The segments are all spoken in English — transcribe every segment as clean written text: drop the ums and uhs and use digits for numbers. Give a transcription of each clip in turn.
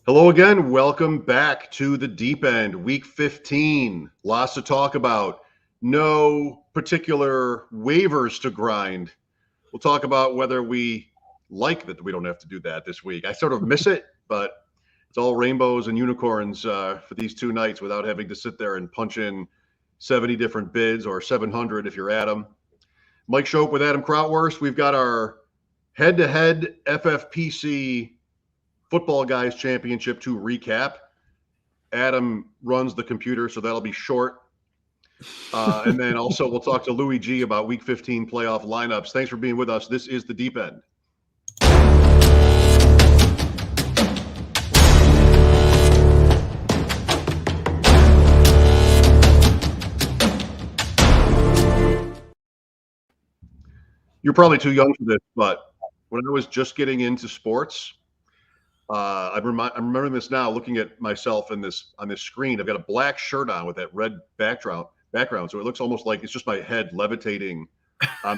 Hello again. Welcome back to the deep end. Week 15. Lots to talk about. No particular waivers to grind. We'll talk about whether we like that we don't have to do that this week. I sort of miss it, but it's all rainbows and unicorns for these 2 nights without having to sit there and punch in 70 different bids or 700 if you're Adam. Mike Shope with Adam Krautwurst. We've got our head-to-head FFPC Football Guys Championship to recap. Adam runs the computer, so that'll be short. And then also we'll talk to Louie G about Week 15 playoff lineups. Thanks for being with us. This is the Deep End. You're probably too young for this, but when I was just getting into sports, I'm remembering this now, looking at myself on this screen. I've got a black shirt on with that red background, so it looks almost like it's just my head levitating on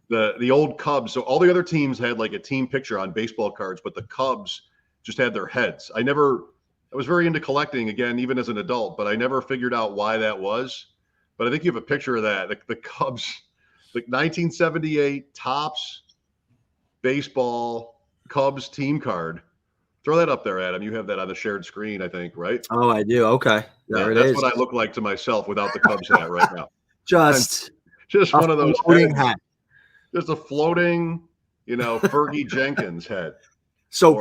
the old Cubs. So all the other teams had like a team picture on baseball cards, but the Cubs just had their heads. I was very into collecting again, even as an adult, but I never figured out why that was. But I think you have a picture of that, the Cubs, like 1978 Topps baseball Cubs team card. Throw that up there, Adam. You have that on the shared screen, I think, right? Oh, I do. Okay. There it is. That's what I look like to myself without the Cubs hat right now. Just one of those floating hat. Just a floating, Fergie Jenkins head. So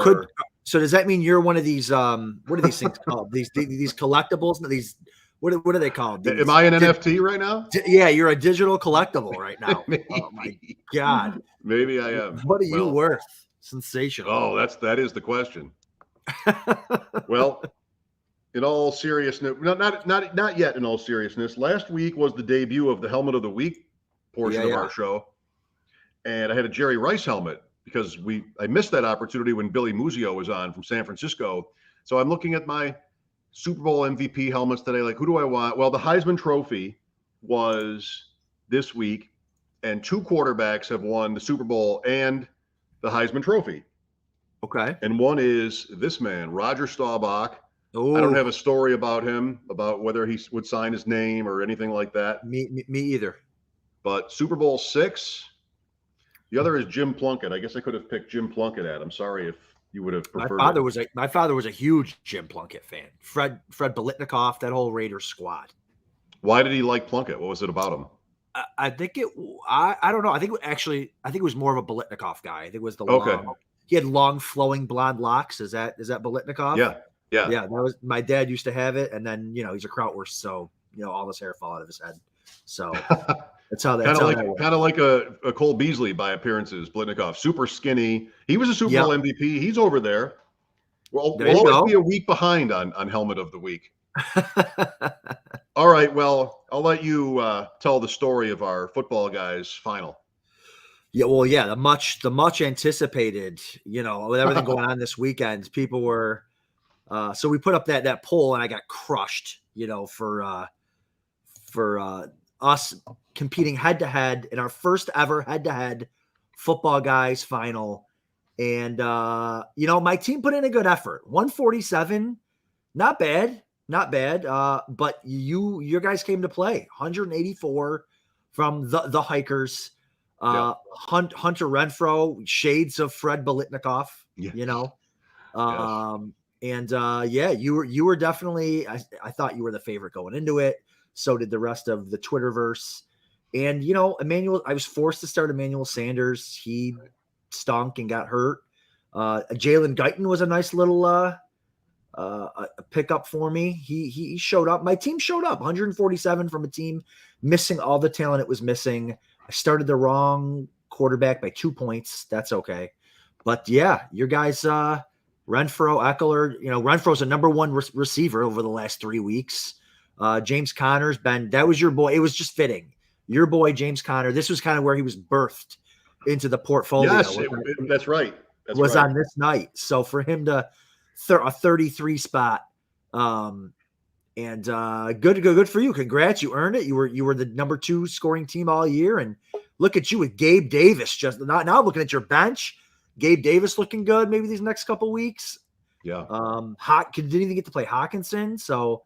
does that mean you're one of these what are these things called? These collectibles? These what are they called? Am I an NFT right now? Yeah, you're a digital collectible right now. Oh my God. Maybe I am. What are you worth? Sensational. Oh, that is the question. Well, in all seriousness, not yet in all seriousness, last week was the debut of the Helmet of the Week portion of our show. And I had a Jerry Rice helmet because I missed that opportunity when Billy Muzio was on from San Francisco. So I'm looking at my Super Bowl MVP helmets today. Like, who do I want? Well, the Heisman Trophy was this week, and 2 quarterbacks have won the Super Bowl and the Heisman Trophy. Okay. And one is this man, Roger Staubach. Ooh. I don't have a story about him, about whether he would sign his name or anything like that. Me either. But Super Bowl 6, the other is Jim Plunkett. I guess I could have picked Jim Plunkett, Adam. Sorry if you would have preferred. My father was a huge Jim Plunkett fan. Fred Biletnikoff, that whole Raiders squad. Why did he like Plunkett? What was it about him? I think I don't know. I think it was more of a Biletnikoff guy. I think it was the long, he had long flowing blonde locks. Is that Biletnikoff? Yeah. That was, my dad used to have it, and then he's a Krautwurst, so all this hair fall out of his head. So that's how that kind of like a Cole Beasley by appearances. Biletnikoff, super skinny. He was a Super Bowl MVP. He's over there. We'll always be a week behind on Helmet of the Week. All right. Well, I'll let you tell the story of our Football Guys final. Yeah. Well, yeah. The much anticipated. With everything going on this weekend, people were. So we put up that poll, and I got crushed. For us competing head to head in our first ever head to head Football Guys final, and my team put in a good effort. 147, not bad. Not bad, but your guys came to play. 184 from the Hikers. Hunter Renfrow, shades of Fred Biletnikoff. Yes. You were definitely. I thought you were the favorite going into it. So did the rest of the Twitterverse. And Emmanuel. I was forced to start Emmanuel Sanders. He stunk and got hurt. Jalen Guyton was a nice little. A pickup for me. He showed up. My team showed up. 147 from a team missing all the talent it was missing. I started the wrong quarterback by 2 points. That's okay. But yeah, your guys, Renfrow, Eckler, Renfrow's a number 1 receiver over the last 3 weeks. James Conner's that was your boy. It was just fitting. Your boy, James Conner. This was kind of where he was birthed into the portfolio. Yes, that's right. Was on this night. So for him to a 33 spot, and good for you. Congrats, you earned it. You were the number 2 scoring team all year, and look at you with Gabe Davis. Just now looking at your bench, Gabe Davis looking good. Maybe these next couple weeks. Yeah. Didn't even get to play Hawkinson, so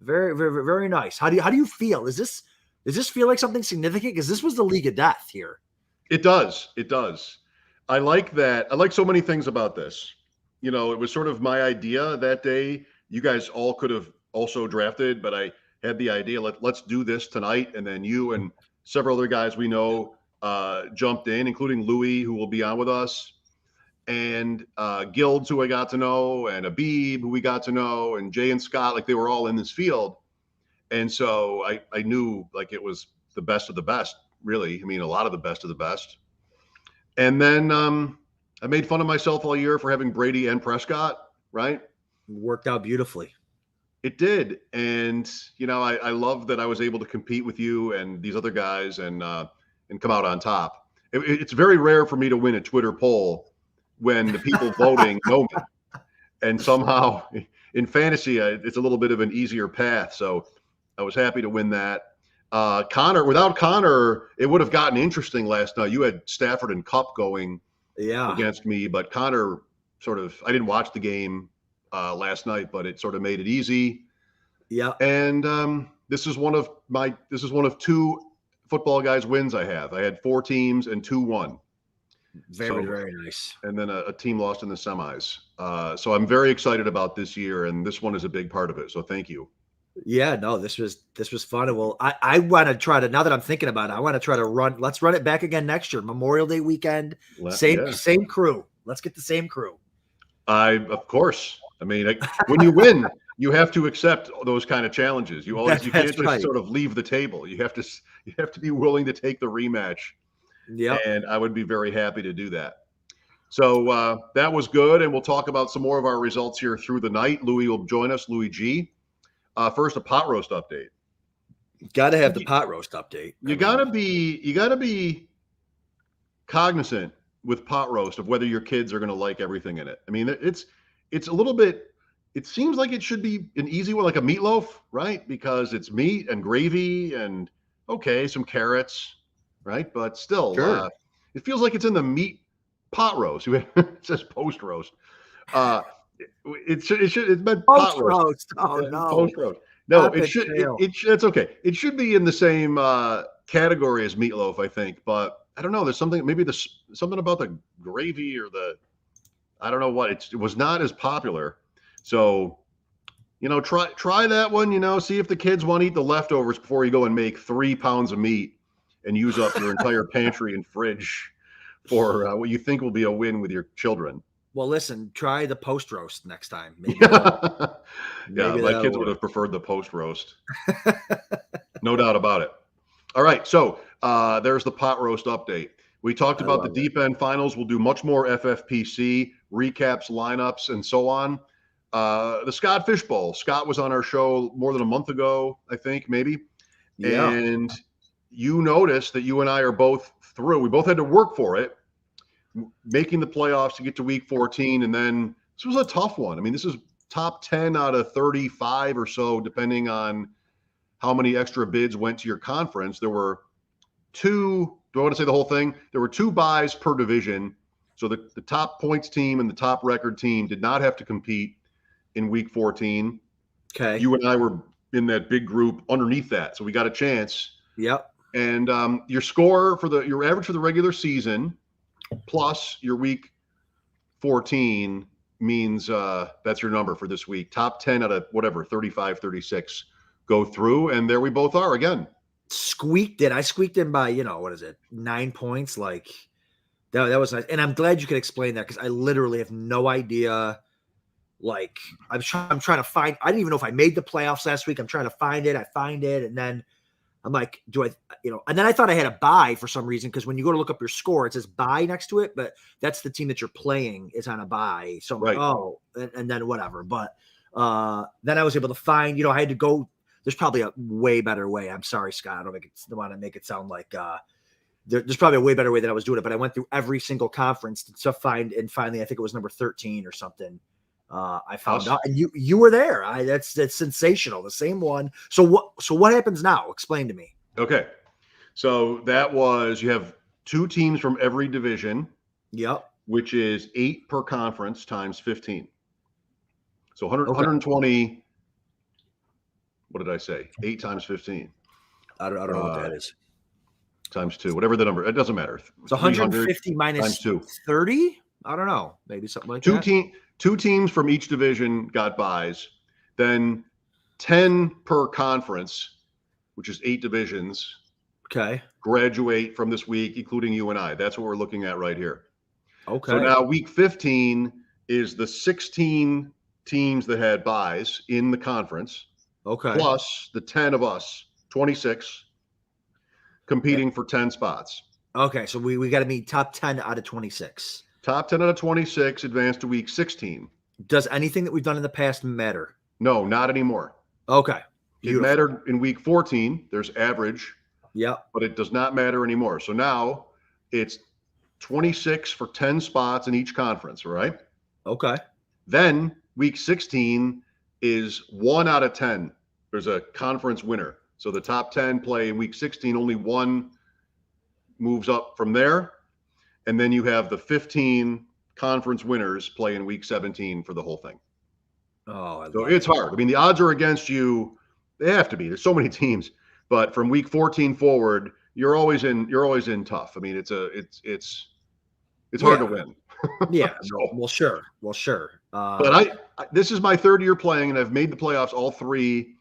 very, very, very nice. How do you feel? Does this feel like something significant? Because this was the league of death here. It does. It does. I like that. I like so many things about this. It was sort of my idea that day. You guys all could have also drafted, but I had the idea, let's do this tonight. And then you and several other guys we know jumped in, including Louie, who will be on with us, and Guilds, who I got to know, and Abib, who we got to know, and Jay and Scott. Like, they were all in this field. And so I knew, like, it was the best of the best, really. I mean, a lot of the best of the best. And then I made fun of myself all year for having Brady and Prescott, right? Worked out beautifully. It did. And, I love that I was able to compete with you and these other guys and come out on top. It's very rare for me to win a Twitter poll when the people voting know me. And somehow in fantasy, it's a little bit of an easier path. So I was happy to win that. Without Connor, it would have gotten interesting last night. You had Stafford and Kupp going against me, but Connor I didn't watch the game last night, but it sort of made it easy. Yeah. And this is one of two football guys wins I have. I had 4 teams and 2 won. Very, very nice. And then a team lost in the semis. So I'm very excited about this year, and this one is a big part of it. So thank you. Yeah, no, this was fun. Well, I want to try to, now that I'm thinking about it, I want to try to let's run it back again next year. Memorial Day weekend, same crew. Let's get the same crew. Of course. I mean, when you win, you have to accept those kind of challenges. You can't just sort of leave the table. You have to be willing to take the rematch. Yeah. And I would be very happy to do that. So that was good. And we'll talk about some more of our results here through the night. Louie will join us, Louie G. First, a pot roast update. Got to have the pot roast update. You gotta be cognizant with pot roast of whether your kids are gonna like everything in it. I mean, it's a little bit. It seems like it should be an easy one, like a meatloaf, right? Because it's meat and gravy and some carrots, right? But still, sure. It feels like it's in the meat pot roast. It says post roast. It's meant pot roast. Oh no, post roast. No, it should. It's okay. It should be in the same category as meatloaf, I think. But I don't know. There's something. Maybe something about the gravy or I don't know what. It was not as popular. So, try that one. See if the kids want to eat the leftovers before you go and make 3 pounds of meat and use up your entire pantry and fridge for what you think will be a win with your children. Well, listen, try the post roast next time. Maybe my kids would have preferred the post roast. No doubt about it. All right. So there's the pot roast update. We talked about the deep end finals. We'll do much more FFPC recaps, lineups, and so on. The Scott Fish Bowl. Scott was on our show more than a month ago, I think, maybe. Yeah. And you noticed that you and I are both through. We both had to work for it, making the playoffs to get to week 14. And then this was a tough one. I mean, this is top 10 out of 35 or so, depending on how many extra bids went to your conference. There were 2, do I want to say the whole thing? There were 2 buys per division. So the top points team and the top record team did not have to compete in week 14. Okay. You and I were in that big group underneath that. So we got a chance. Yep. And your score your average for the regular season plus your week 14 means that's your number for this week. Top 10 out of 35, 36 go through. And there we both are again. Squeaked in. I squeaked in by, 9 points. Like that was nice. And I'm glad you could explain that, because I literally have no idea. Like I'm trying to find, I didn't even know if I made the playoffs last week. I'm trying to find it. I find it. And then I'm like, and then I thought I had a bye for some reason, because when you go to look up your score, it says bye next to it, but that's the team that you're playing is on a bye. So I'm like, and then whatever. But then I was able to find, I had to go, there's probably a way better way. I'm sorry, Scott. I don't want to make it sound like there's probably a way better way that I was doing it, but I went through every single conference to find, and finally, I think it was number 13 or something. I found out, and you were there. That's sensational. The same one. So what happens now? Explain to me. Okay. So that was, you have 2 teams from every division. Yep. Which is 8 per conference times 15. So 100, Okay. 120. What did I say? 8 times 15. I don't know what that is. Times 2, whatever the number. It doesn't matter. So 150 minus times 2. 30? I don't know. Maybe something like Two that. Two teams from each division got buys. Then 10 per conference, which is 8 divisions. Okay. Graduate from this week, including you and I. That's what we're looking at right here. Okay. So now week 15 is the 16 teams that had buys in the conference. Okay. Plus the 10 of us, 26, competing for 10 spots. Okay. So we got to meet top 10 out of 26. Top 10 out of 26 advance to week 16. Does anything that we've done in the past matter? No, not anymore. Okay. Beautiful. It mattered in week 14. There's average. Yep. But it does not matter anymore. So now it's 26 for 10 spots in each conference, right? Okay. Then week 16 is 1 out of 10. There's a conference winner. So the top 10 play in week 16, only one moves up from there. And then you have the 15 conference winners play in week 17 for the whole thing. Oh, so it's hard. I mean, the odds are against you. They have to be. There's so many teams. But from week 14 forward, you're always in tough. I mean, it's hard to win. Yeah. Well, sure. But this is my 3rd year playing, and I've made the playoffs all 3.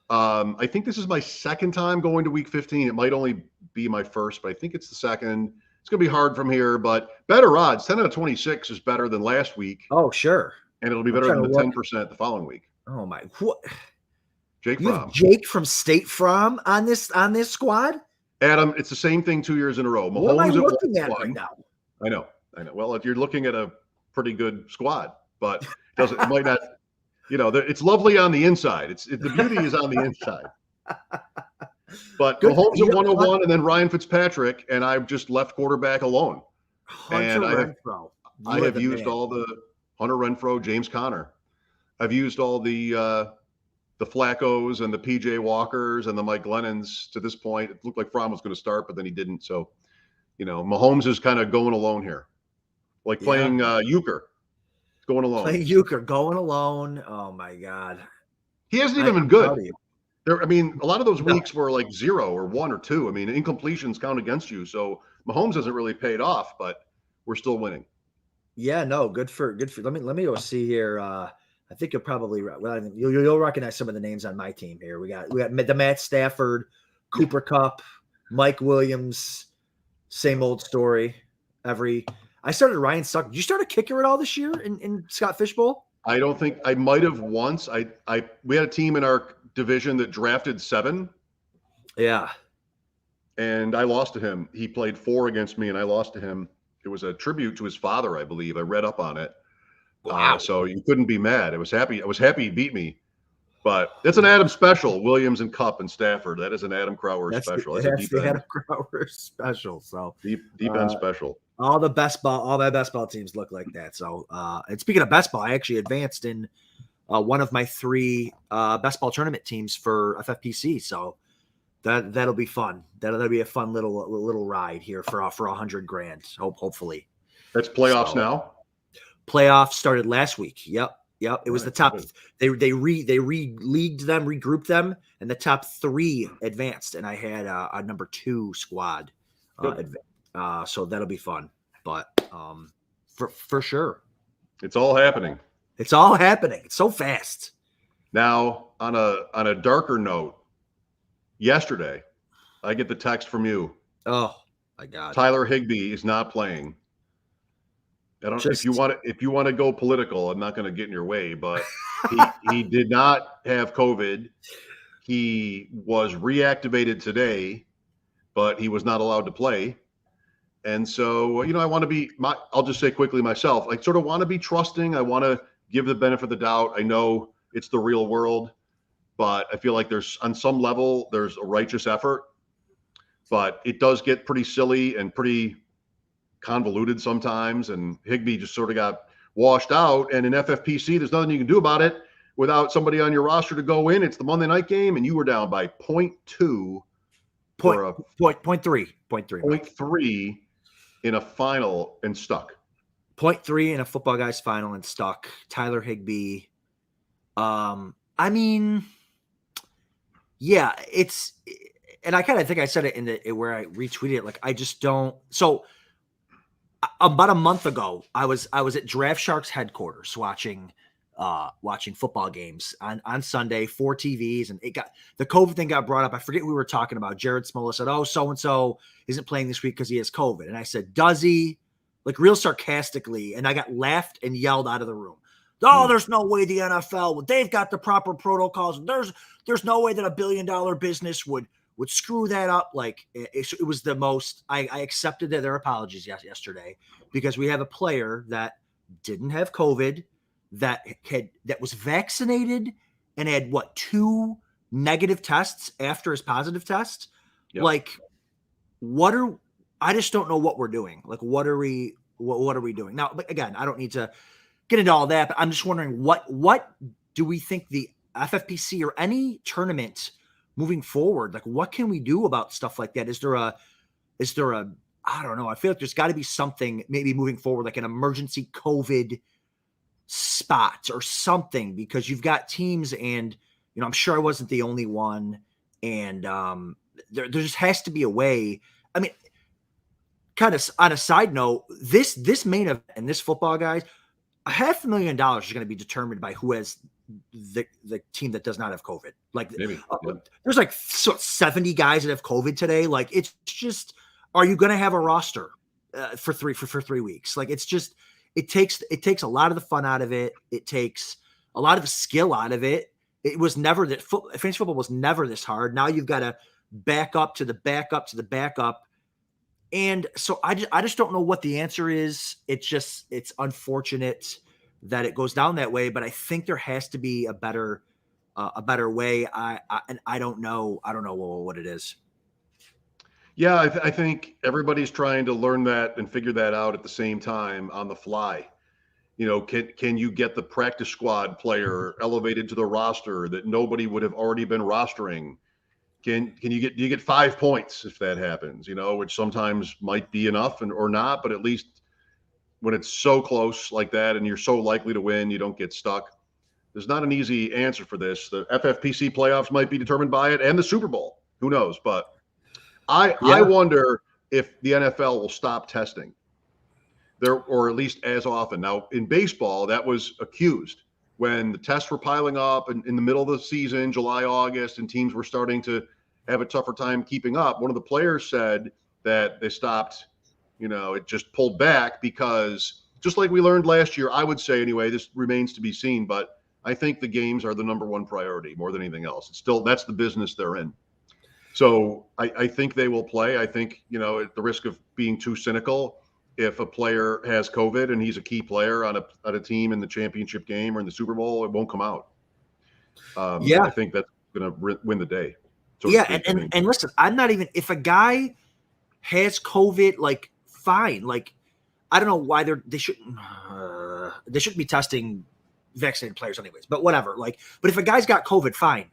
I think this is my 2nd time going to week 15. It might only be my 1st, but I think it's the 2nd. It's going to be hard from here, but better odds. 10 out of 26 is better than last week. Oh, sure. And it'll be better than the 10% the following week. Oh my! What? Jake you Fromm. Have Jake from State Farm on this squad. Adam, it's the same thing 2 years in a row. Mahomes, what am I looking at right now? I know. Well, if you're looking at a pretty good squad, but it might not. It's lovely on the inside. The beauty is on the inside. But Mahomes at 101, and then Ryan Fitzpatrick, and I've just left quarterback alone. Renfro. I have used all the Hunter Renfro, James Conner. I've used all the Flaccos and the PJ Walkers and the Mike Glennons to this point. It looked like Fromm was going to start, but then he didn't. So, Mahomes is kind of going alone here, like playing Euchre, going alone. Playing Euchre, going alone. Oh my God, he hasn't even been good. A lot of those weeks were like 0 or 1 or 2. I mean, incompletions count against you. So Mahomes hasn't really paid off, but we're still winning. Yeah, no, good for. Let me go see here. I think you'll probably you'll recognize some of the names on my team here. We got the Matt Stafford, Cooper Kupp, Mike Williams. Same old story. I started Ryan Suck. Did you start a kicker at all this year in Scott Fishbowl? I don't think I might have once. We had a team in our division that drafted 7. Yeah. And I lost to him. He played 4 against me, and I lost to him. It was a tribute to his father, I believe. I read up on it. Wow. So you couldn't be mad. I was happy he beat me. But that's an Adam special, Williams and Kupp and Stafford. That is an Adam Crowher special. That's the Adam Crowher special. So deep end special. All my best ball teams look like that. So and speaking of best ball, I actually advanced in one of my 3 best ball tournament teams for FFPC. So that'll be fun. That'll be a fun little ride here for $100,000. Hopefully. That's playoffs now. Playoffs started last week. Yep. It was the top. They regrouped them, and the top 3 advanced. And I had a number 2 squad. So that'll be fun. But for sure, it's all happening. It's all happening. It's so fast. Now, on a darker note, yesterday, I get the text from you. Oh my God! Tyler Higbee is not playing. I don't. If you want to go political, I'm not going to get in your way. But he did not have COVID. He was reactivated today, but he was not allowed to play. And so, I want to be. I'll just say quickly myself. I sort of want to be trusting. I want to give the benefit of the doubt. I know it's the real world, but I feel like on some level there's a righteous effort. But it does get pretty silly and pretty convoluted sometimes, and Higbee just sort of got washed out. And in FFPC, there's nothing you can do about it without somebody on your roster to go in. It's the Monday night game, and you were down by 0.2 0.3 in a final and stuck. 0.3 in a Football Guys final and stuck. Tyler Higbee I mean, yeah, and I kind of think I said it where I retweeted it. Like, I just don't. So about a month ago, I was at Draft Sharks headquarters watching football games on Sunday, 4 TVs, and the COVID thing got brought up. I forget who we were talking about. Jared Smola said, "Oh, so and so isn't playing this week because he has COVID," and I said, "Does he?" Like, real sarcastically, and I got laughed and yelled out of the room. Oh, there's no way the NFL, they've got the proper protocols. There's no way that $1 billion business would screw that up. Like, it was the most. I accepted their apologies yesterday, because we have a player that didn't have COVID, that was vaccinated and had 2 negative tests after his positive test. Yep. Like, I just don't know what we're doing. Like, what are we doing now? But again, I don't need to get into all that, but I'm just wondering, what do we think the FFPC or any tournament moving forward, like, what can we do about stuff like that? Is there a I don't know. I feel like there's got to be something maybe moving forward, like an emergency COVID spot or something, because you've got teams, and I'm sure I wasn't the only one, and there just has to be a way. I mean, kind of on a side note, this main event and this football, guys, $500,000 is going to be determined by who has the team that does not have COVID. Like, maybe there's like 70 guys that have COVID today. Like, it's just, are you going to have a roster for 3 weeks? Like, it's just, it takes a lot of the fun out of it. It takes a lot of the skill out of it. It was never that fantasy football was never this hard. Now you've got to back up to the backup to the backup. And so I just don't know what the answer is. It's unfortunate that it goes down that way, but I think there has to be a better way. I don't know what it is. Yeah, I think everybody's trying to learn that and figure that out at the same time on the fly. Can you get the practice squad player elevated to the roster that nobody would have already been rostering? Do you get 5 points if that happens, which sometimes might be enough or not, but at least when it's so close like that and you're so likely to win, you don't get stuck. There's not an easy answer for this. The FFPC playoffs might be determined by it, and the Super Bowl. Who knows? But I wonder if the NFL will stop testing there, or at least as often. Now, in baseball, that was accused when the tests were piling up in the middle of the season, July, August, and teams were starting to have a tougher time keeping up. One of the players said that they stopped, it just pulled back because, just like we learned last year, I would say anyway, this remains to be seen, but I think the games are the number one priority more than anything else. It's still, that's the business they're in. So I think they will play. I think, at the risk of being too cynical, if a player has COVID and he's a key player on a team in the championship game or in the Super Bowl, it won't come out. I think that's going to win the day. And listen, I'm not even, if a guy has COVID, like, fine. Like, I don't know why they shouldn't be testing vaccinated players anyways, but whatever. Like, but if a guy's got COVID, fine.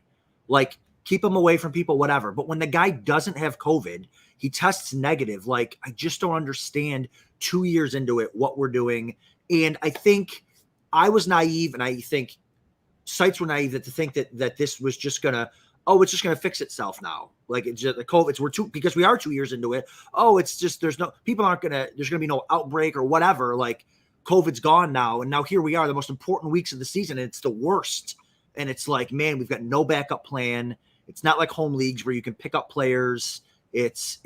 Like, keep him away from people, whatever. But when the guy doesn't have COVID, he tests negative. Like, I just don't understand 2 years into it what we're doing. And I think I was naive, and I think sites were naive to think that this was just gonna, it's just gonna fix itself now. Like, it's just the COVID. Because we are 2 years into it. It's just there's gonna be no outbreak or whatever. Like, COVID's gone now, and now here we are, the most important weeks of the season, and it's the worst. And it's like, man, we've got no backup plan. It's not like home leagues where you can pick up players. It's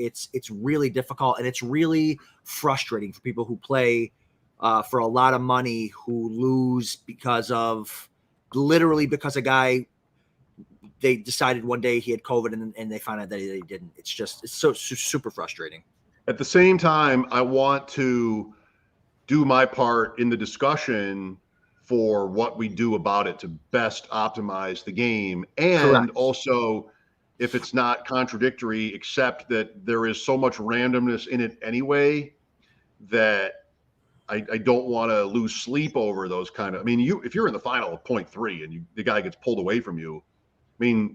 really difficult, and it's really frustrating for people who play for a lot of money, who lose because a guy, they decided one day he had COVID and they found out that he didn't. It's so super frustrating. At the same time, I want to do my part in the discussion for what we do about it to best optimize the game. And Correct. Also, if it's not contradictory, except that there is so much randomness in it anyway, that I don't want to lose sleep over those kind of, if you're in the final of 0.3 and the guy gets pulled away from you,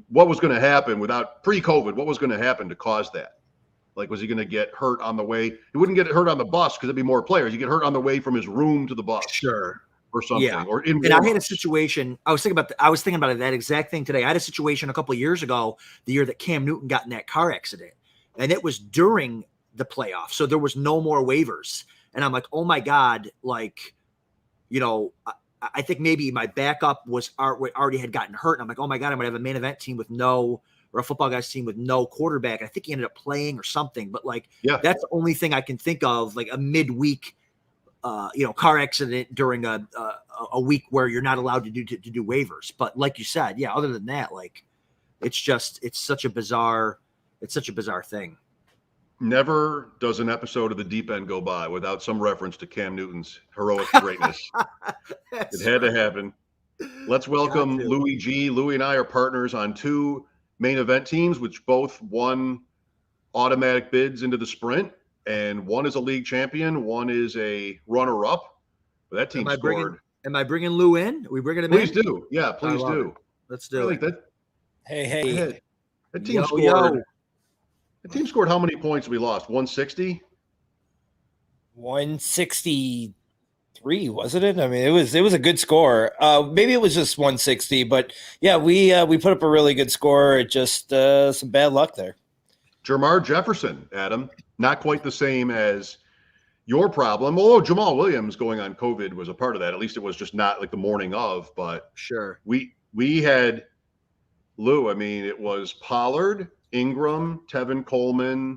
what was going to happen without pre-COVID? What was going to happen to cause that? Like, was he going to get hurt on the way? He wouldn't get hurt on the bus because there'd be more players. He'd get hurt on the way from his room to the bus. Sure. or something, or in and I had a warm-ups. situation. I was thinking about that exact thing today. I had a situation a couple of years ago, the year that Cam Newton got in that car accident, and it was during the playoffs, so there was no more waivers. And I'm like, oh my god, like, I think maybe my backup already had gotten hurt, and I'm like, oh my god, I'm gonna have a main event team or a football guys team with no quarterback. I think he ended up playing or something, but like, that's the only thing I can think of, like a midweek, car accident during a week where you're not allowed to do waivers. But like you said, other than that, like, it's such a bizarre thing. Never does an episode of The Deep End go by without some reference to Cam Newton's heroic greatness. It had to happen. Let's welcome Louie G. Louie and I are partners on 2 main event teams, which both won automatic bids into the sprint. And one is a league champion, one is a runner-up. That team scored. Am I bringing Lou in? Are we bringing him Please in? do. Yeah, please do. Let's do it. That. Hey. That team scored. The team scored how many points we lost? 160? 163, wasn't it? I mean, it was a good score. Maybe it was just 160, but yeah, we put up a really good score. It just some bad luck there. Jermar Jefferson, Adam, not quite the same as your problem. Although Jamal Williams going on COVID was a part of that. At least it was just not like the morning of, but sure. We had Lou. I mean, it was Pollard, Ingram, Tevin Coleman.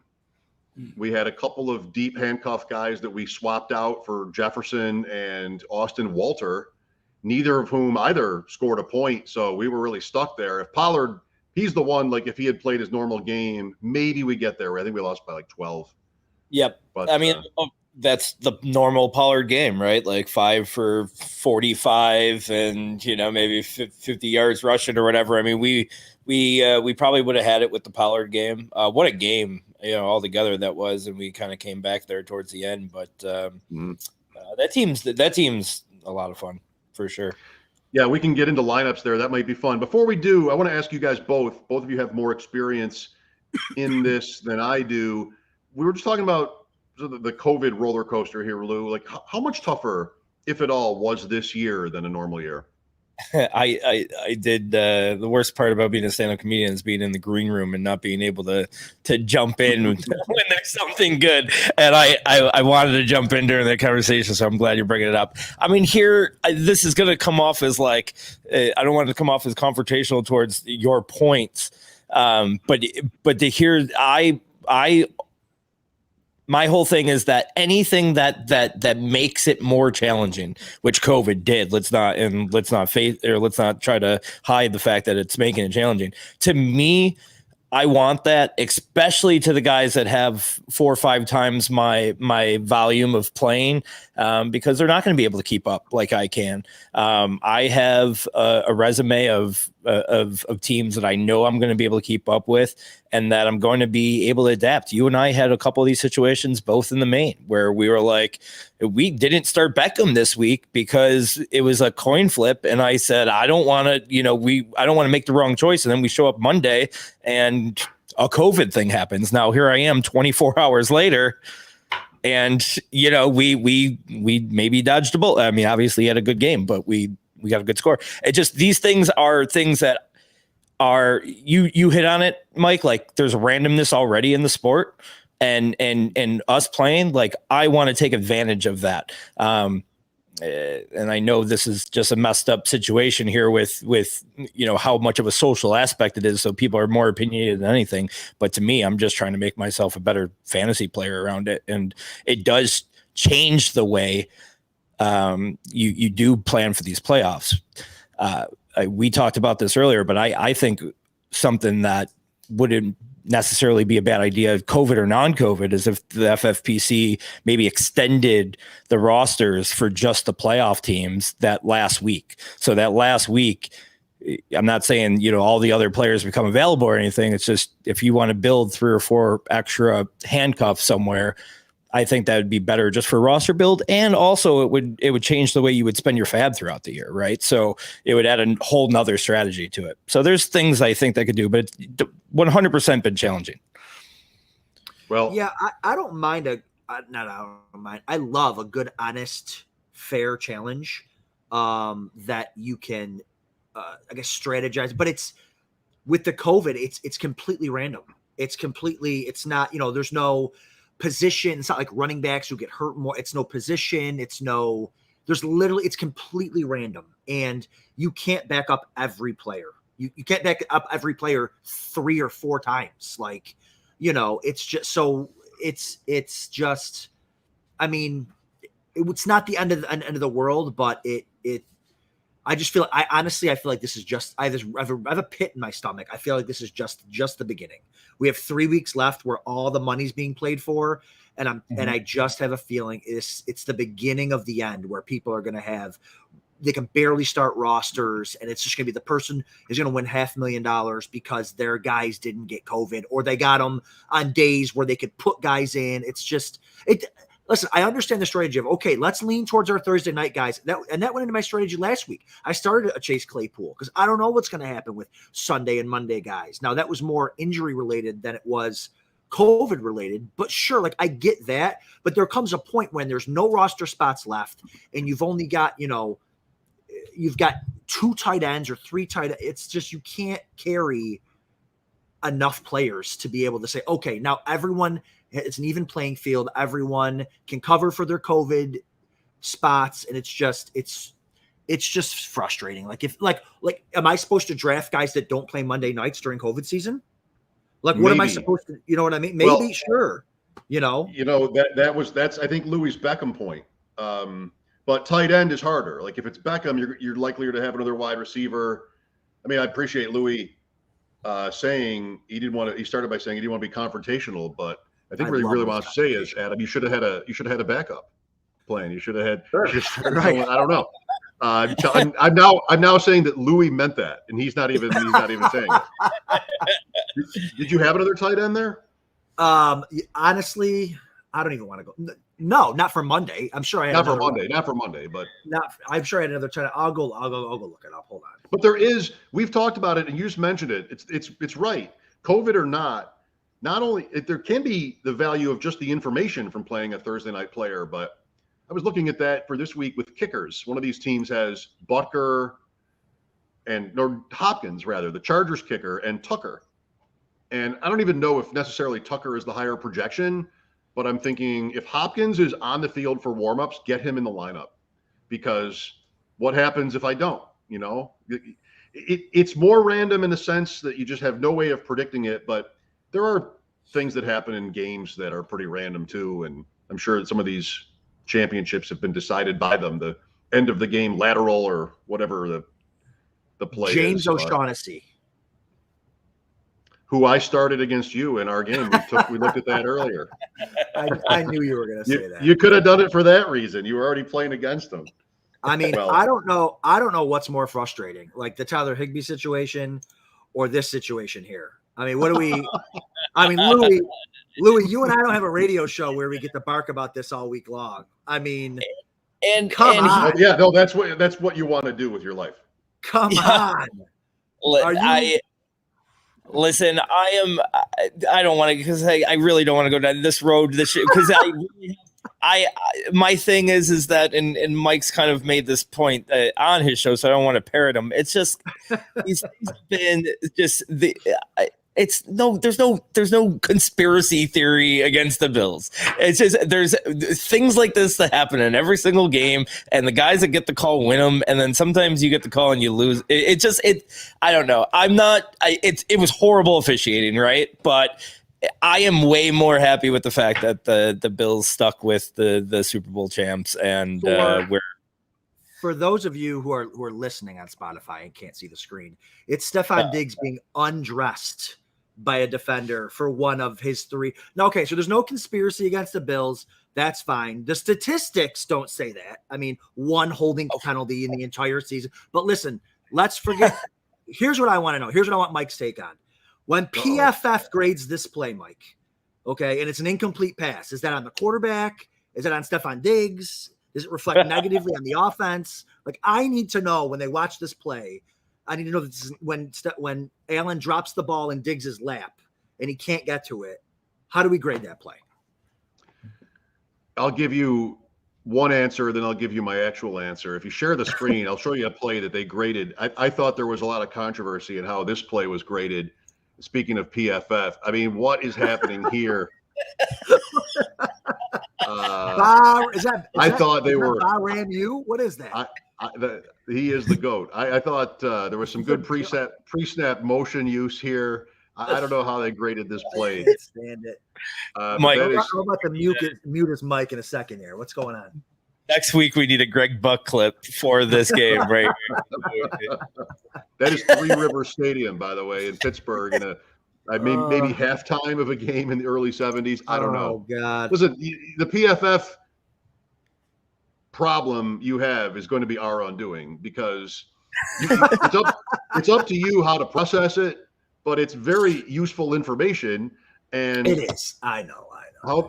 We had a couple of deep handcuff guys that we swapped out for Jefferson and Austin Walter, neither of whom either scored a point. So we were really stuck there. If Pollard, he's the one, like if he had played his normal game, maybe we get there. I think we lost by like 12. Yep. But I mean, that's the normal Pollard game, right? Like 5 for 45 and, maybe 50 yards rushing or whatever. I mean, we probably would have had it with the Pollard game. What a game, altogether that was, and we kind of came back there towards the end. But that team's a lot of fun for sure. Yeah, we can get into lineups there. That might be fun. Before we do, I want to ask you guys both. Both of you have more experience in this than I do. We were just talking about the COVID roller coaster here, Lou. Like, how much tougher, if at all, was this year than a normal year? I did the worst part about being a stand-up comedian is being in the green room and not being able to jump in when there's something good. And I wanted to jump in during that conversation, so I'm glad you're bringing it up. I mean, this is going to come off as like I don't want it to come off as confrontational towards your points, but to hear my whole thing is that anything that makes it more challenging, which COVID did, let's not try to hide the fact that it's making it challenging. To me, I want that, especially to the guys that have 4 or 5 times my volume of playing, because they're not going to be able to keep up like I can. I have a resume of teams that I know I'm going to be able to keep up with, and that I'm going to be able to adapt. You and I had a couple of these situations, both in the main, where we were like, we didn't start Beckham this week because it was a coin flip, and I said, I don't want to make the wrong choice, and then we show up Monday and a COVID thing happens. Now here I am 24 hours later, and we maybe dodged a bullet. I mean, obviously he had a good game, but we got a good score. It just, these things are things that are, you hit on it, Mike, like there's randomness already in the sport, and us playing, like I want to take advantage of that. And I know this is just a messed up situation here with how much of a social aspect it is, so people are more opinionated than anything. But to me, I'm just trying to make myself a better fantasy player around it, and it does change the way you do plan for these playoffs. We talked about this earlier, but I think something that wouldn't necessarily be a bad idea, COVID or non-COVID, is if the FFPC maybe extended the rosters for just the playoff teams that last week. So that last week, I'm not saying, all the other players become available or anything. It's just, if you want to build 3 or 4 extra handcuffs somewhere, I think that would be better just for roster build. And also it would change the way you would spend your fab throughout the year. Right. So it would add a whole nother strategy to it. So there's things I think that could do, but it's 100% been challenging. Well, yeah, I don't mind I don't mind. I love a good, honest, fair challenge. that you can, I guess, strategize. But it's with the COVID, it's completely random. It's not, there's no position. It's not like running backs who get hurt more. It's no position. It's completely random. And you can't back up every player. You can't back up every player 3 or 4 times. Like, it's just, I mean, it's not the end of the world, but I just feel, I feel like this is just, I have a pit in my stomach. I feel like this is just the beginning. We have 3 weeks left where all the money's being played for. And I just have a feeling it's the beginning of the end, where people are going to they can barely start rosters, and it's just going to be the person is going to win $500,000 because their guys didn't get COVID, or they got them on days where they could put guys in. It's just, listen, I understand the strategy of, okay, let's lean towards our Thursday night guys. That went into my strategy last week. I started a Chase Claypool because I don't know what's going to happen with Sunday and Monday guys. Now, that was more injury related than it was COVID related, but sure, like, I get that. But there comes a point when there's no roster spots left, and you've only got, you've got 2 tight ends or 3 tight ends. It's just, you can't carry enough players to be able to say, okay, now everyone, it's an even playing field. Everyone can cover for their COVID spots. And it's just frustrating. Like, am I supposed to draft guys that don't play Monday nights during COVID season? Like, what am I supposed to, you know what I mean? Maybe, well, sure. That's I think Louie's Beckham point. But tight end is harder. Like, if it's Beckham, you're likelier to have another wide receiver. I mean, I appreciate Louie saying he started by saying he didn't want to be confrontational, but I think what he really wants to say is, Adam, you should have had a backup plan. You should have had. Right. I don't know. I'm now saying that Louie meant that, and he's not even saying it. Did you have another tight end there? Honestly, I don't even want to go. No, not for Monday. I'm sure I had not for Monday, but I'm sure I had another tight end. I'll go look it up. Hold on. But we've talked about it, and you just mentioned it. It's right. COVID or not only there can be the value of just the information from playing a Thursday night player, but I was looking at that for this week with kickers. One of these teams has Butker or Hopkins, rather, the Chargers kicker, and Tucker. And I don't even know if necessarily Tucker is the higher projection, but I'm thinking if Hopkins is on the field for warmups, get him in the lineup, because what happens if I don't? It's more random in the sense that you just have no way of predicting it, but there are things that happen in games that are pretty random too. And I'm sure that some of these championships have been decided by them, the end of the game lateral or whatever the play James is. O'Shaughnessy, who I started against you in our game. We looked at that earlier. I knew you were going to say that. You could have done it for that reason. You were already playing against him. I mean, I don't know what's more frustrating, like the Tyler Higbee situation or this situation here. I mean, Louie, you and I don't have a radio show where we get to bark about this all week long. I mean, come on. Yeah, no, that's what you want to do with your life. Come on. Listen, I don't want to, because I really don't want to go down this road, because my thing is that, and Mike's kind of made this point on his show, so I don't want to parrot him. It's just, he's been just there's no conspiracy theory against the Bills. It's just, there's things like this that happen in every single game, and the guys that get the call win them, and then sometimes you get the call and you lose. I don't know. It was horrible officiating, right? But I am way more happy with the fact that the Bills stuck with the Super Bowl champs, and for those of you who are listening on Spotify and can't see the screen, it's Stefon Diggs being undressed by a defender for one of his 3. No, okay, so there's no conspiracy against the Bills. That's fine. The statistics don't say that. I mean, 1 holding penalty in the entire season. But listen, let's forget. Here's what I want to know. Here's what I want Mike's take on. When PFF grades this play, Mike, okay, and it's an incomplete pass, is that on the quarterback? Is it on Stefon Diggs? Does it reflect negatively on the offense? Like, I need to know when they watch this play. I need to know that this is when Allen drops the ball in Diggs' lap and he can't get to it. How do we grade that play? I'll give you one answer, then I'll give you my actual answer. If you share the screen, I'll show you a play that they graded. I thought there was a lot of controversy in how this play was graded. Speaking of PFF, I mean, what is happening here? I thought they were. Ran you? What is that? He is the GOAT. I thought there was some good pre-snap motion use here. I don't know how they graded this play. I can't stand it. Mike, how about the mute his mic in a second here? What's going on? Next week we need a Greg Buck clip for this game, right? That is Three River Stadium, by the way, in Pittsburgh, in maybe halftime of a game in the early 70s. I don't know. Oh God! Listen, the PFF problem you have is going to be our undoing, because it's up to you how to process it, but it's very useful information. And it is. I know.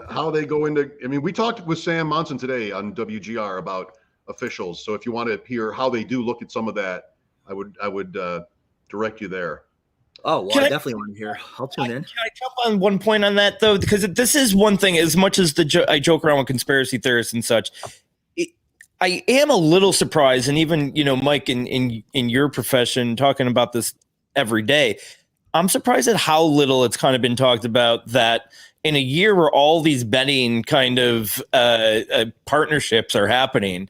How they go into. I mean, we talked with Sam Monson today on WGR about officials. So if you want to hear how they do look at some of that, I would direct you there. Oh, well, I definitely want to hear. I'll tune in. Can I jump on one point on that, though? Because this is one thing, as much as I joke around with conspiracy theorists and such, I am a little surprised, and even, Mike, in your profession, talking about this every day, I'm surprised at how little it's kind of been talked about, that in a year where all these betting kind of partnerships are happening,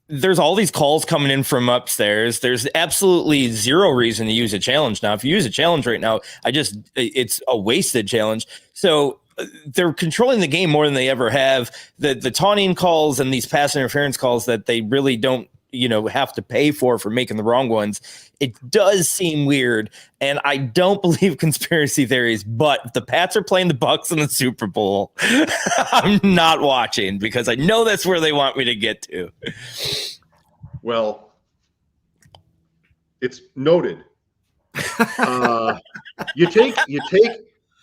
there's all these calls coming in from upstairs. There's absolutely zero reason to use a challenge now. If you use a challenge right now, it's a wasted challenge. So they're controlling the game more than they ever have. The taunting calls and these pass interference calls that they really don't, have to pay for making the wrong ones. It does seem weird. And I don't believe conspiracy theories, but if the Pats are playing the Bucs in the Super Bowl, I'm not watching, because I know that's where they want me to get to. Well, it's noted. You take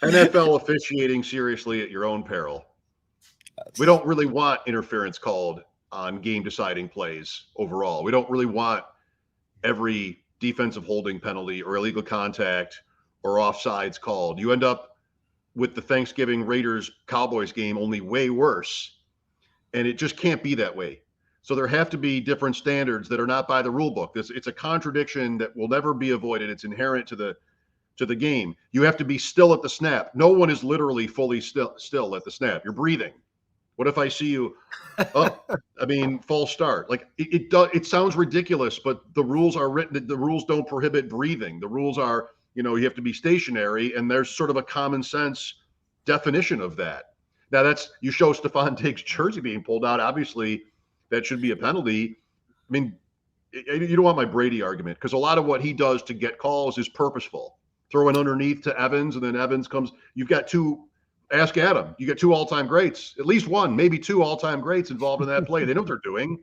NFL officiating seriously at your own peril. We don't really want interference called on game deciding plays overall. We don't really want every defensive holding penalty or illegal contact or offsides called. You end up with the Thanksgiving Raiders-Cowboys game only way worse, and it just can't be that way. So there have to be different standards that are not by the rule book. It's a contradiction that will never be avoided. It's inherent to the game. You have to be still at the snap. No one is literally fully still at the snap. You're breathing. What if I see you false start? Like it sounds ridiculous, but the rules are written. The rules don't prohibit breathing. The rules are, you have to be stationary, and there's sort of a common sense definition of that. Now you show Stephon Diggs' jersey being pulled out. Obviously, that should be a penalty. I mean, you don't want my Brady argument, because a lot of what he does to get calls is purposeful. Throwing underneath to Evans, and then Evans comes. You've got two. Ask Adam. You get two all-time greats, at least one, maybe two all-time greats involved in that play. They know what they're doing.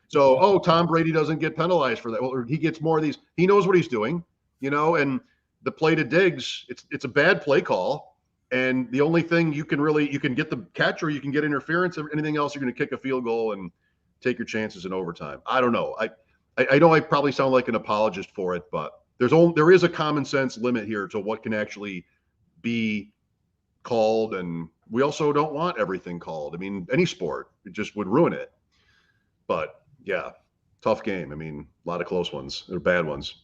So, Tom Brady doesn't get penalized for that. Well, he gets more of these. He knows what he's doing, and the play to Diggs, it's a bad play call. And the only thing you can get the catcher, you can get interference. Anything else, you're going to kick a field goal and take your chances in overtime. I don't know. I know I probably sound like an apologist for it, but there is a common sense limit here to what can actually be called, and we also don't want everything called. I mean, any sport, it just would ruin it. But yeah, tough game. I mean, a lot of close ones. They're bad ones.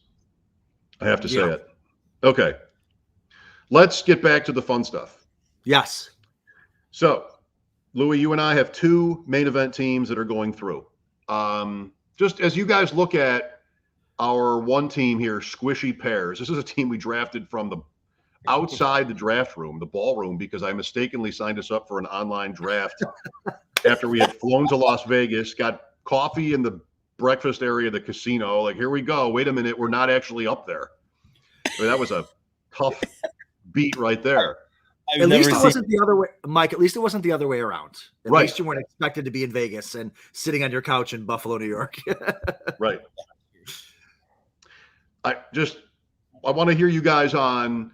I have to say it. Okay. Let's get back to the fun stuff. Yes. So, Louie, you and I have two main event teams that are going through. Just as you guys look at our one team here, Squishy Pears, this is a team we drafted from the outside the draft room, the ballroom, because I mistakenly signed us up for an online draft after we had flown to Las Vegas, got coffee in the breakfast area of the casino. Like, here we go. Wait a minute. We're not actually up there. I mean, that was a tough beat right there. At least it wasn't the other way, Mike. At least it wasn't the other way around. At right. least you weren't expected to be in Vegas and sitting on your couch in Buffalo, New York. Right. I want to hear you guys on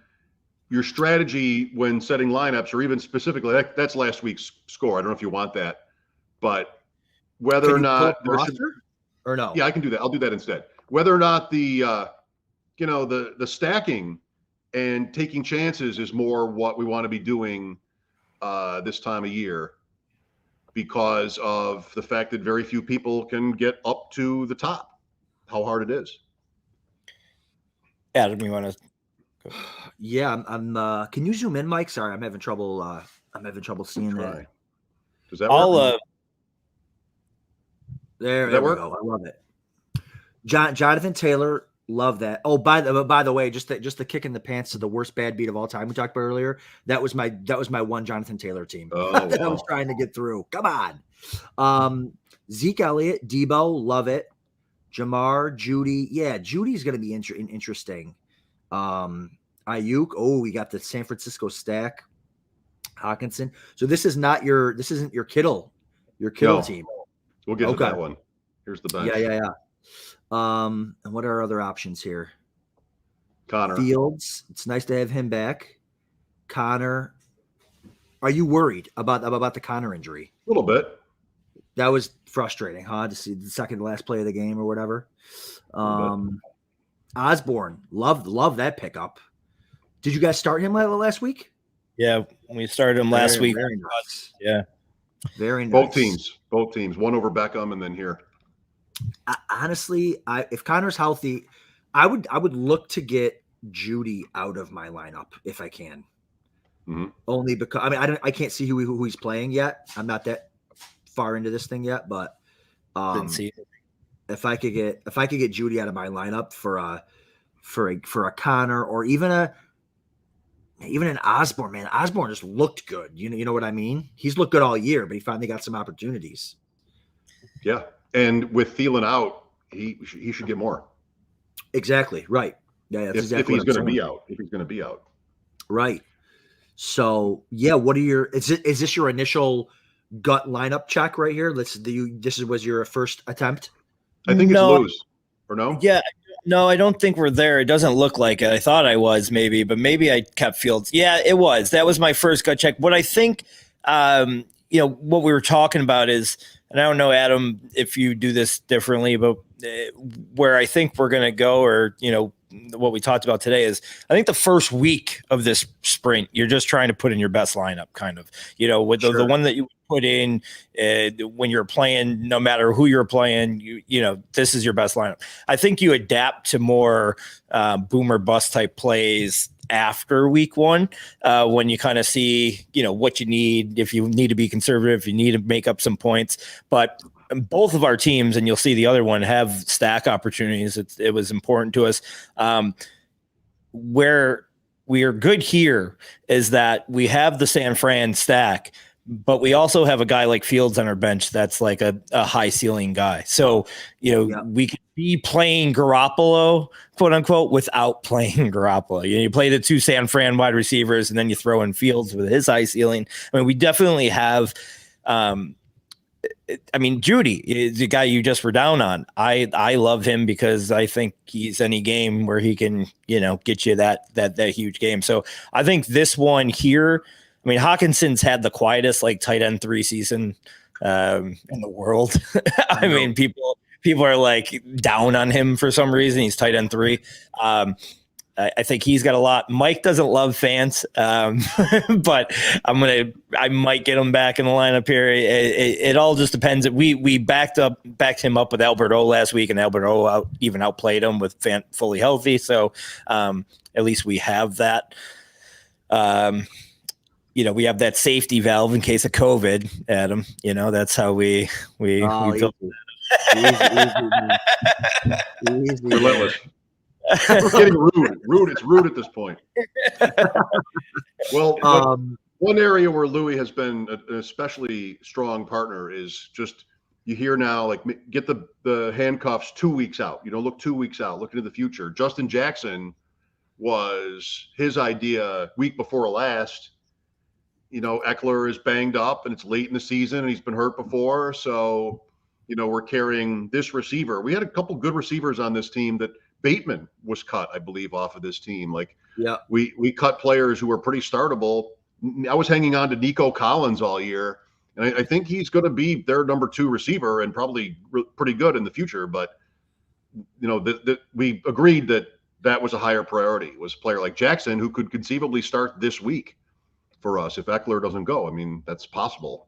your strategy when setting lineups, or even specifically, that's last week's score. I don't know if you want that, but whether or not or no. Yeah, I can do that. I'll do that instead. Whether or not the stacking and taking chances is more what we want to be doing this time of year. because of the fact that very few people can get up to the top, how hard it is. Adam, you want to? Yeah, I'm can you zoom in, Mike? Sorry, I'm having trouble seeing that. Does that work? There we go. I love it. Jonathan Taylor, love that. Oh, by the way, just the kick in the pants to the worst bad beat of all time we talked about earlier. That was my one Jonathan Taylor team that I was trying to get through. Come on. Zeke Elliott, Debo, love it. Jamar, Judy. Yeah, Judy's going to be interesting. Ayuk. Oh, we got the San Francisco stack. Hawkinson. So this isn't your Kittle team. We'll get to that one. Here's the bench. Yeah. And what are our other options here? Connor Fields. It's nice to have him back. Connor. Are you worried about the Connor injury? A little bit. That was frustrating, huh? To see the second to last play of the game or whatever. Osborne. Love that pickup. Did you guys start him last week? Yeah, we started him last week. Very nice. Yeah. Very nice. Both teams. One over Beckham and then here. Honestly, if Connor's healthy, I would look to get Judy out of my lineup if I can. Mm-hmm. Only because I can't see who he's playing yet. I'm not that far into this thing yet, but if I could get Judy out of my lineup for a Connor or even an Osborne, man. Osborne just looked good. You know what I mean? He's looked good all year, but he finally got some opportunities. Yeah. And with Thielen out, he should get more. Exactly. Right. Yeah. If he's going to be out. If he's going to be out. Right. So yeah, what are is this your initial gut lineup check right here? Was your first attempt? I think it's loose. Or no? Yeah. No, I don't think we're there. It doesn't look like it. I thought I was maybe, but maybe I kept Fields. Yeah, it was. That was my first gut check. What I think, what we were talking about is, and I don't know, Adam, if you do this differently, but where I think we're going to go, or, what we talked about today is, I think the first week of this sprint, you're just trying to put in your best lineup, kind of, with the one that you put in when you're playing, no matter who you're playing, this is your best lineup. I think you adapt to more boomer bust type plays after week one, when you kind of see, what you need, if you need to be conservative, if you need to make up some points. But both of our teams, and you'll see the other one, have stack opportunities. It was important to us. Where we are good here is that we have the San Fran stack, but we also have a guy like Fields on our bench that's like a high ceiling guy. So, we could be playing Garoppolo, quote unquote, without playing Garoppolo. You play the two San Fran wide receivers, and then you throw in Fields with his high ceiling. I mean, we definitely have. Judy is the guy you just were down on. I love him because I think he's any game where he can, get you that huge game. So I think this one here, Hawkinson's had the quietest tight end 3 season in the world. People are down on him for some reason. He's tight end 3. I think he's got a lot. Mike doesn't love fans, but I might get him back in the lineup here. It all just depends. We backed him up with Albert O last week, and Albert O even outplayed him with fully healthy. So at least we have that. We have that safety valve in case of COVID, Adam. That's how we built it. Easy. Relentless. We're getting rude. It's rude at this point. Well, one area where Louie has been an especially strong partner is just, you hear now, get the handcuffs 2 weeks out. Look 2 weeks out. Look into the future. Justin Jackson was his idea week before last. Eckler is banged up and it's late in the season and he's been hurt before. So, we're carrying this receiver. We had a couple good receivers on this team that Bateman was cut, I believe, off of this team. We cut players who were pretty startable. I was hanging on to Nico Collins all year, and I think he's going to be their number 2 receiver and probably pretty good in the future. But we agreed that was a higher priority, was a player like Jackson, who could conceivably start this week for us if Eckler doesn't go. That's possible.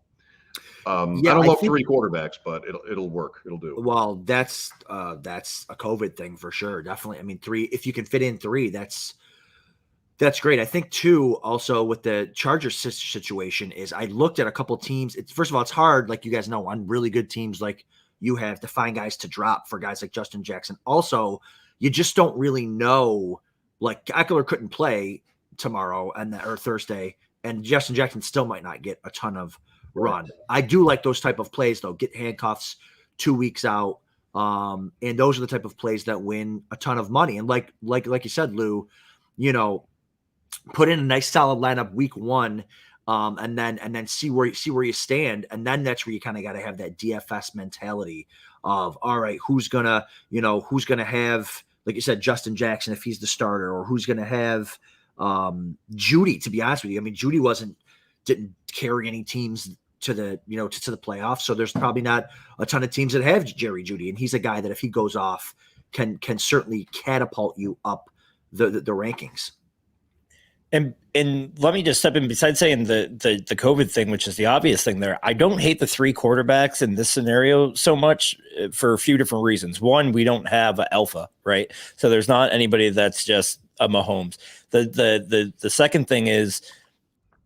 I Yeah, don't I love think, 3 quarterbacks, but it'll work. It'll do. well, that's a COVID thing for sure. Definitely. I mean, 3, if you can fit in 3, that's great. I think too, also with the Chargers situation is I looked at a couple teams. It's, first of all, it's hard, like you guys know, on really good teams like you have, to find guys to drop for guys like Justin Jackson. Also, you just don't really know. Like Eckler couldn't play tomorrow or Thursday, and Justin Jackson still might not get a ton of run. I do like those type of plays though. Get handcuffs 2 weeks out, and those are the type of plays that win a ton of money. And like you said, Lou, put in a nice solid lineup week 1, and then see where you stand, and then that's where you kind of got to have that DFS mentality of, all right, who's gonna have, like you said, Justin Jackson if he's the starter, or who's gonna have Judy. To be honest with you, I mean, Judy didn't carry any teams to the to the playoffs, so there's probably not a ton of teams that have Jerry Judy, and he's a guy that if he goes off can certainly catapult you up the rankings. And let me just step in. Besides saying the COVID thing, which is the obvious thing there, I don't hate the 3 quarterbacks in this scenario so much for a few different reasons. One, we don't have an alpha, right? So there's not anybody that's just a Mahomes. The second thing is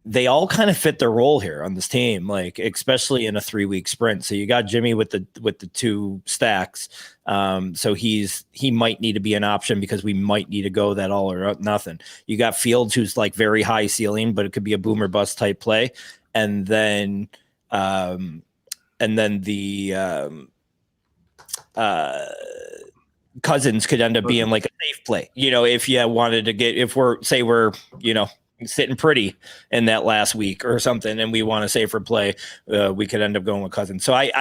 they all kind of fit their role here on this team, like especially in a 3-week sprint. So you got Jimmy with the 2 stacks. So he might need to be an option because we might need to go that all or nothing. You got Fields, who's like very high ceiling, but it could be a boom or bust type play. And then the Cousins could end up being like a safe play. If you wanted to if we're sitting pretty in that last week or something, and we want a safer play, we could end up going with Cousins. So I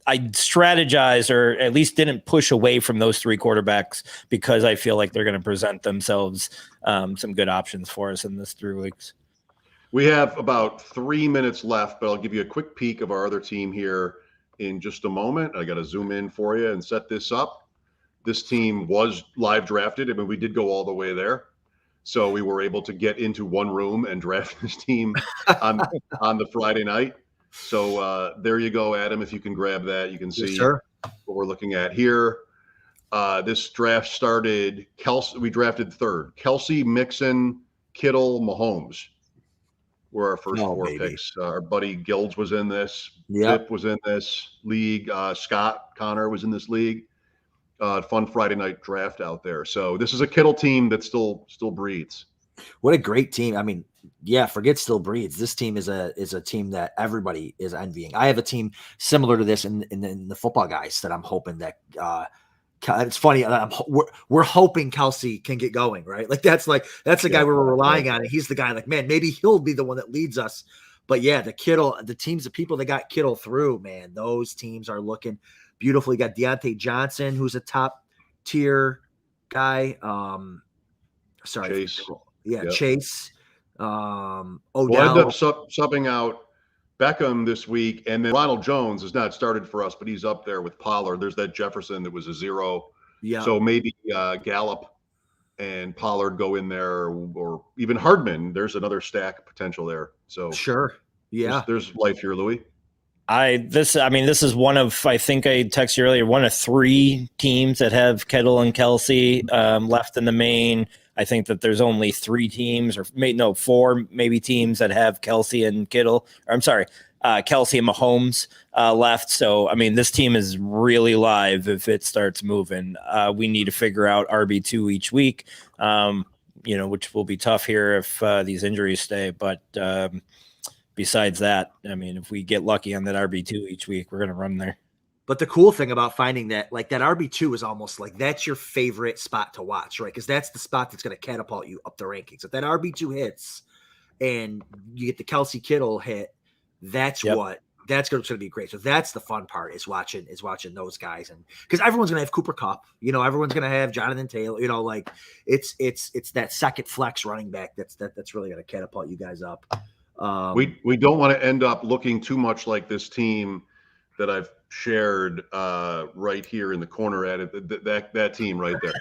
strategized, or at least didn't push away from those 3 quarterbacks, because I feel like they're going to present themselves some good options for us in this 3 weeks. We have about 3 minutes left, but I'll give you a quick peek of our other team here in just a moment. I got to zoom in for you and set this up. This team was live drafted. I mean, we did go all the way there. So we were able to get into one room and draft this team on the Friday night. So there you go, Adam. If you can grab that, you can see what we're looking at here. This draft started. We drafted 3rd. Kelsey, Mixon, Kittle, Mahomes were our first 4 picks. Our buddy Gilds was in this. Zip was in this league. Scott Connor was in this league. Fun Friday night draft out there. So this is a Kittle team that still breeds. What a great team. I mean, yeah, forget still breeds. This team is a team that everybody is envying. I have a team similar to this in the football guys that I'm hoping that it's funny. We're hoping Kelsey can get going, right? Like that's the guy we're relying on, and he's the guy like, man, maybe he'll be the one that leads us. But yeah, the teams, the people that got Kittle through, man, those teams are looking beautiful. You got Deontay Johnson, who's a top tier guy. Chase. Chase. Odell. We'll end up subbing out Beckham this week, and then Ronald Jones has not started for us, but he's up there with Pollard. There's that Jefferson that was a 0. Yeah. So maybe Gallup and Pollard go in there, or even Hardman. There's another stack potential there. So sure. Yeah. There's life here, Louie. This is one of, I think I texted you earlier, one of 3 teams that have Kittle and Kelsey left in the main. I think that there's only 3 teams, or 4 maybe teams that have Kelsey and Kittle. Or I'm sorry, Kelsey and Mahomes left. So, I mean, this team is really live if it starts moving. We need to figure out RB2 each week, which will be tough here if these injuries stay. But besides that, I mean, if we get lucky on that RB2 each week, we're going to run there. But the cool thing about finding that, like that RB2 is almost like that's your favorite spot to watch, right? Because that's the spot that's going to catapult you up the rankings. If that RB2 hits and you get the Kelsey Kittle hit, that's going to be great. So that's the fun part is watching those guys, and because everyone's going to have Cooper Kupp, everyone's going to have Jonathan Taylor, like it's that second flex running back that's really going to catapult you guys up. We don't want to end up looking too much like this team that I've shared right here in the corner at it, that team right there.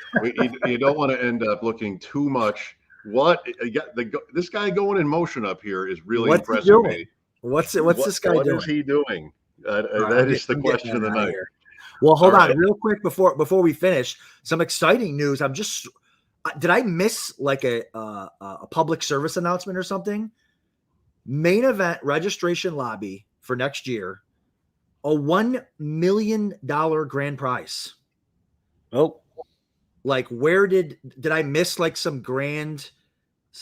You don't want to end up looking too much. This guy going in motion up here is really impressive me. What's this guy What doing? is he doing? All That right, is the I'm getting question of the outta night. here. Well, hold All on right. real quick before we finish. Some exciting news. Did I miss like a public service announcement or something? Main event registration lobby for next year, a $1 million grand prize. Oh, Like, where did I miss like some grand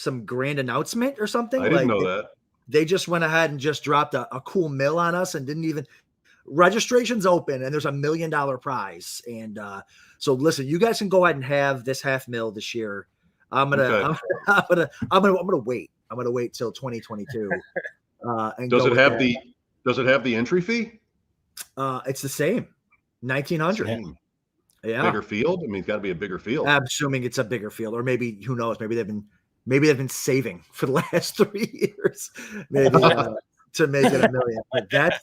announcement or something? I didn't Like know that. they just went ahead and just dropped a cool mill on us and didn't even. Registration's open and there's $1 million prize. And so listen, you guys can go ahead and have this $500,000 this year. I'm gonna wait. I'm gonna wait till 2022. And Does go it with have that. Does it have the entry fee? It's the same, 1,900. Same. Yeah, Bigger field. I mean, it's got to be a bigger field. I'm assuming it's a bigger field, or maybe who knows? Maybe they've been saving for the last 3 years, maybe to make it $1 million. But that's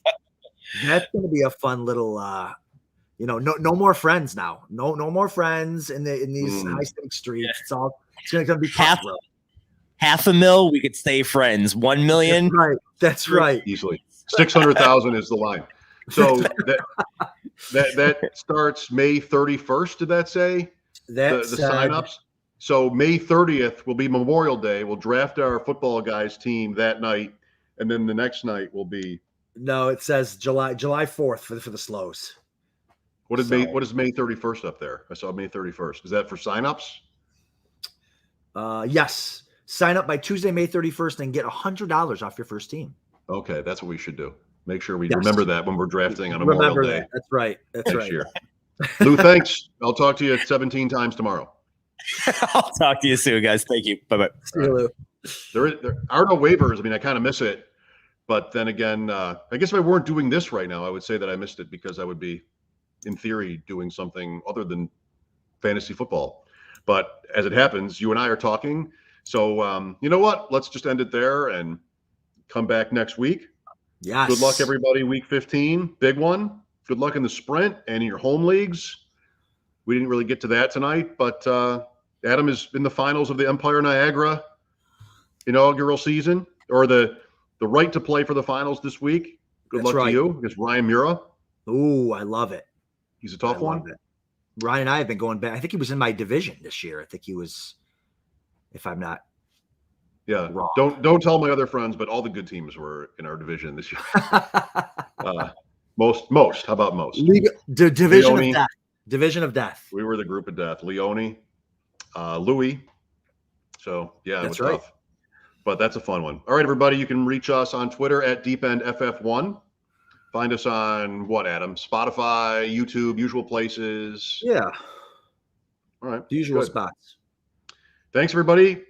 going to be a fun little. No more friends now. No more friends in these high stakes streets. It's going to be cutthroat. $500,000, we could stay friends. 1 million. That's right. Easily. 600,000 is the line. So that starts May 31st. Did that say the signups? So May 30th will be Memorial Day. We'll draft our football guys team that night, and then the next night will be. No, it says July 4th for the slows. What is May 31st up there? I saw May 31st. Is that for signups? Yes. Sign up by Tuesday, May 31st, and get $100 off your first team. Okay, that's what we should do. Make sure we remember that when we're drafting on Memorial Day. That's right. That's next year. Lou, thanks. I'll talk to you 17 times tomorrow. I'll talk to you soon, guys. Thank you. Bye-bye. See you, Lou. There are no waivers. I mean, I kind of miss it. But then again, I guess if I weren't doing this right now, I would say that I missed it because I would be, in theory, doing something other than fantasy football. But as it happens, you and I are talking. So you know what? Let's just end it there and come back next week. Yes. Good luck, everybody. Week 15, big one. Good luck in the sprint and in your home leagues. We didn't really get to that tonight, but Adam is in the finals of the Empire Niagara inaugural season, or the right to play for the finals this week. Good luck to you against Ryan Mura. Ooh, I love it. He's a tough one. Ryan and I have been going back. I think he was in my division this year. I think he was, if I'm not. Yeah. Wrong. Don't tell my other friends, but all the good teams were in our division this year. Most. How about most? Division of death. Division of death. We were the group of death. Leone, Louie. So yeah, it was tough. But that's a fun one. All right, everybody. You can reach us on Twitter at DeepEndFF1. Find us on what, Adam? Spotify, YouTube, usual places. Yeah. All right. The usual spots. Thanks, everybody.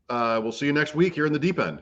We'll see you next week here in the Deep End.